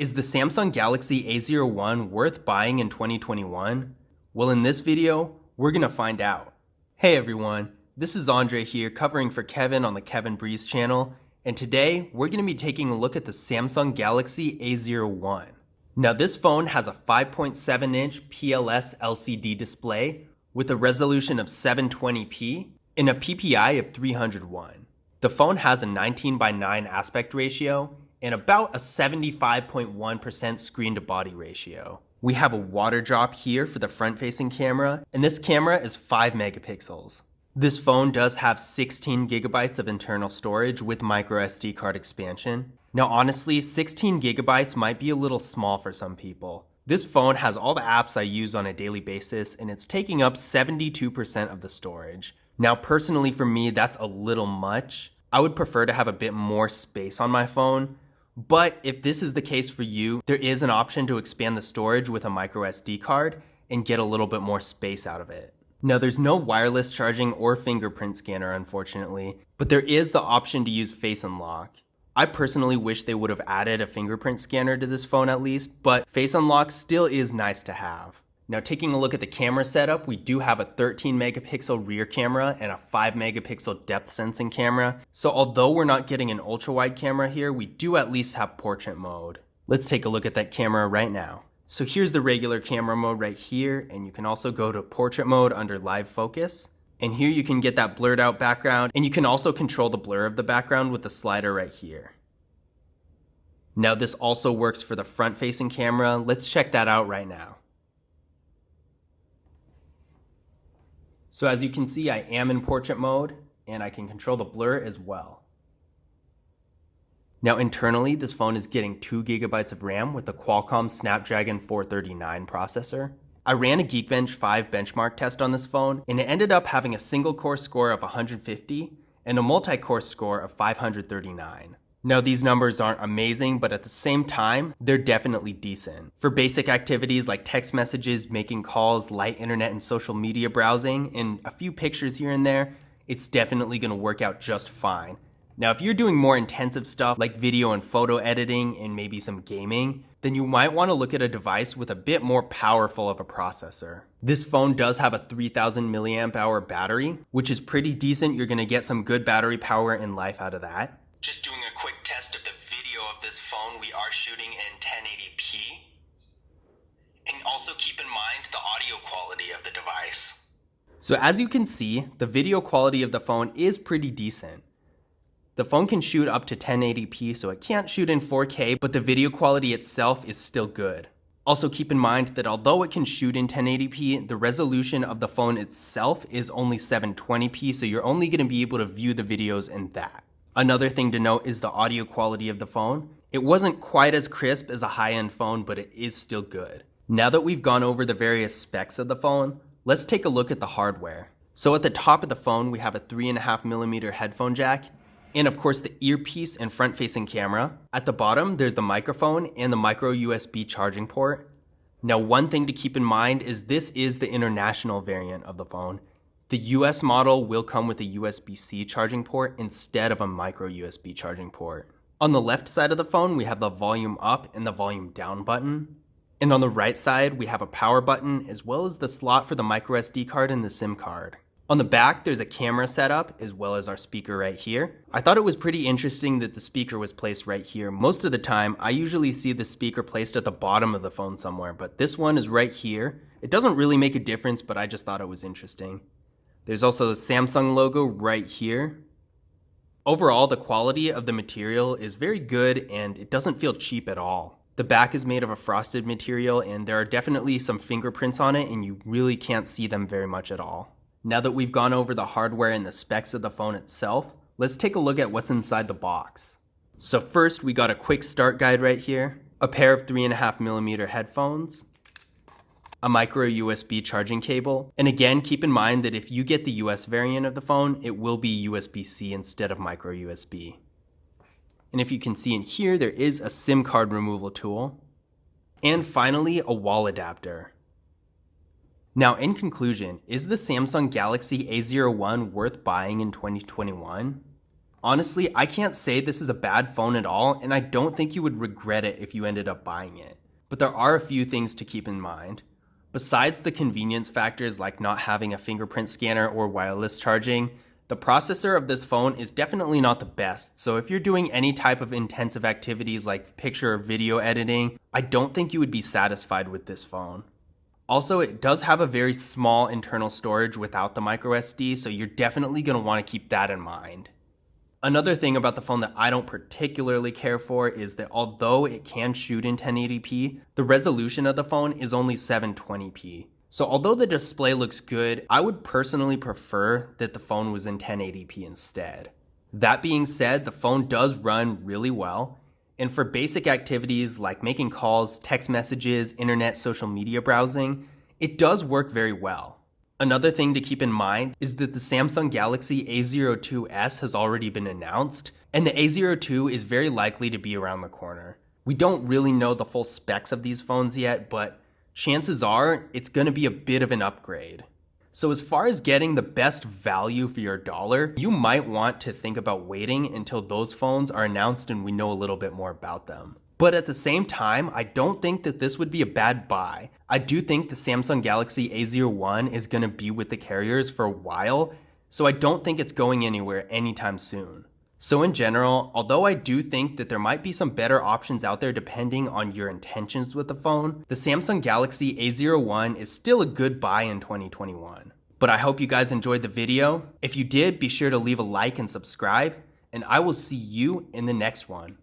Is the Samsung Galaxy A01 worth buying in 2021? Well, in this video, we're gonna find out. Hey everyone, this is Andre here covering for Kevin on the Kevin Breeze channel, and today we're gonna be taking a look at the Samsung Galaxy A01. Now this phone has a 5.7-inch PLS LCD display with a resolution of 720p and a PPI of 301. The phone has a 19:9 aspect ratio and about a 75.1% screen to body ratio. We have a water drop here for the front-facing camera, and this camera is 5 megapixels. This phone does have 16 gigabytes of internal storage with micro SD card expansion. Now honestly, 16 gigabytes might be a little small for some people. This phone has all the apps I use on a daily basis, and it's taking up 72% of the storage. Now personally for me, that's a little much. I would prefer to have a bit more space on my phone. But if this is the case for you, there is an option to expand the storage with a micro SD card and get a little bit more space out of it. Now there's no wireless charging or fingerprint scanner unfortunately, but there is the option to use Face Unlock. I personally wish they would have added a fingerprint scanner to this phone at least, but Face Unlock still is nice to have. Now taking a look at the camera setup, we do have a 13 megapixel rear camera and a 5 megapixel depth sensing camera. So although we're not getting an ultra wide camera here, we do at least have portrait mode. Let's take a look at that camera right now. So here's the regular camera mode right here, and you can also go to portrait mode under live focus. And here you can get that blurred out background, and you can also control the blur of the background with the slider right here. Now this also works for the front facing camera. Let's check that out right now. So as you can see, I am in portrait mode and I can control the blur as well. Now internally, this phone is getting 2 gigabytes of RAM with the Qualcomm Snapdragon 439 processor. I ran a Geekbench 5 benchmark test on this phone and it ended up having a single core score of 150 and a multi-core score of 539. Now these numbers aren't amazing, but at the same time, they're definitely decent. For basic activities like text messages, making calls, light internet and social media browsing, and a few pictures here and there, it's definitely gonna work out just fine. Now if you're doing more intensive stuff like video and photo editing and maybe some gaming, then you might wanna look at a device with a bit more powerful of a processor. This phone does have a 3000 milliamp hour battery, which is pretty decent. You're gonna get some good battery power and life out of that. Just doing a quick test of the video of this phone, we are shooting in 1080p. And also keep in mind the audio quality of the device. So as you can see, the video quality of the phone is pretty decent. The phone can shoot up to 1080p, so it can't shoot in 4K, but the video quality itself is still good. Also keep in mind that although it can shoot in 1080p, the resolution of the phone itself is only 720p, so you're only gonna be able to view the videos in that. Another thing to note is the audio quality of the phone. It wasn't quite as crisp as a high-end phone, but it is still good. Now that we've gone over the various specs of the phone, let's take a look at the hardware. So at the top of the phone, we have a 3.5mm headphone jack, and of course the earpiece and front-facing camera. At the bottom, there's the microphone and the micro USB charging port. Now one thing to keep in mind is this is the international variant of the phone. The US model will come with a USB-C charging port instead of a micro USB charging port. On the left side of the phone, we have the volume up and the volume down button. And on the right side, we have a power button as well as the slot for the micro SD card and the SIM card. On the back, there's a camera setup as well as our speaker right here. I thought it was pretty interesting that the speaker was placed right here. Most of the time, I usually see the speaker placed at the bottom of the phone somewhere, but this one is right here. It doesn't really make a difference, but I just thought it was interesting. There's also the Samsung logo right here. Overall, the quality of the material is very good and it doesn't feel cheap at all. The back is made of a frosted material and there are definitely some fingerprints on it and you really can't see them very much at all. Now that we've gone over the hardware and the specs of the phone itself, let's take a look at what's inside the box. So first, we got a quick start guide right here, a pair of 3.5mm headphones, a micro USB charging cable, and again keep in mind that if you get the US variant of the phone, it will be USB-C instead of micro USB. And if you can see in here, there is a SIM card removal tool, and finally a wall adapter. Now in conclusion, is the Samsung Galaxy A01 worth buying in 2021? Honestly, I can't say this is a bad phone at all, and I don't think you would regret it if you ended up buying it. But there are a few things to keep in mind. Besides the convenience factors like not having a fingerprint scanner or wireless charging, the processor of this phone is definitely not the best, so if you're doing any type of intensive activities like picture or video editing, I don't think you would be satisfied with this phone. Also, it does have a very small internal storage without the microSD, so you're definitely going to want to keep that in mind. Another thing about the phone that I don't particularly care for is that although it can shoot in 1080p, the resolution of the phone is only 720p. So although the display looks good, I would personally prefer that the phone was in 1080p instead. That being said, the phone does run really well, and for basic activities like making calls, text messages, internet, social media browsing, it does work very well. Another thing to keep in mind is that the Samsung Galaxy A02s has already been announced, and the A02 is very likely to be around the corner. We don't really know the full specs of these phones yet, but chances are it's going to be a bit of an upgrade. So as far as getting the best value for your dollar, you might want to think about waiting until those phones are announced and we know a little bit more about them. But at the same time, I don't think that this would be a bad buy. I do think the Samsung Galaxy A01 is going to be with the carriers for a while, so I don't think it's going anywhere anytime soon. So in general, although I do think that there might be some better options out there depending on your intentions with the phone, the Samsung Galaxy A01 is still a good buy in 2021. But I hope you guys enjoyed the video. If you did, be sure to leave a like and subscribe, and I will see you in the next one.